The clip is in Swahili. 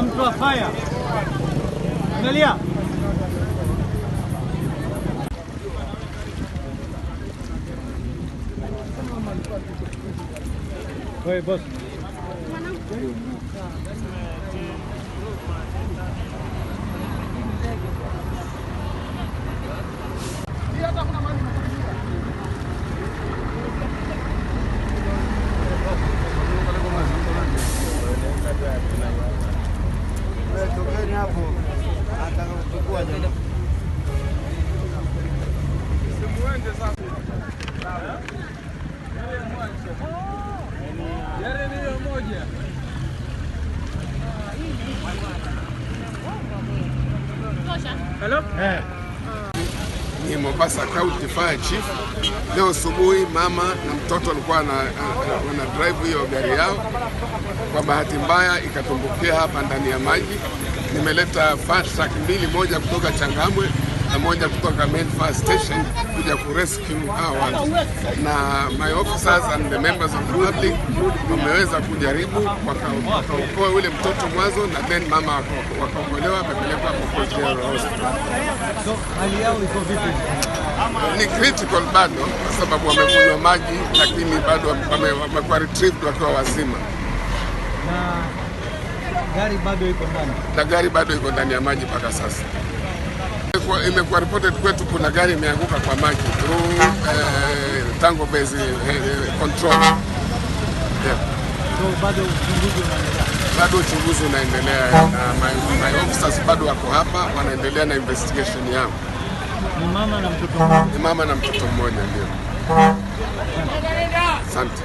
mtu wa fire. Angalia. Oi, boss. Hello? Ni Mombasa County Fire Chief. Leo asubuhi mama na mtoto walikuwa wana drive hiyo gari yao. Kwa bahati mbaya ikatumbukia hapa ndani ya maji. Nimeleta fire truck mbili, moja kutoka Changamwe na moja kutoka main fire station kuja kurescue hawa watu. Na my officers and the members of the public wameweza kujaribu wakaokoa ule mtoto mwanzo, na then mama wakaokolewa wakapelekwa kwa hospital. So hali yao iko vipi? Ni critical bado kwa sababu wamekunywa maji, lakini bado wamekuwa retrieved wakiwa wazima. Na gari bado iko ndani? Na gari bado iko ndani ya maji mpaka sasa. Imekuwa reported kwetu kuna gari imeanguka kwa maji through Tango Base control. Yeah. So bado uchunguzi unaendelea? Bado uchunguzi unaendelea na my officers bado wako hapa wanaendelea na investigation yao. Ni mama na mtoto mmoja? Ni mama na mtoto mmoja ndio. Asante.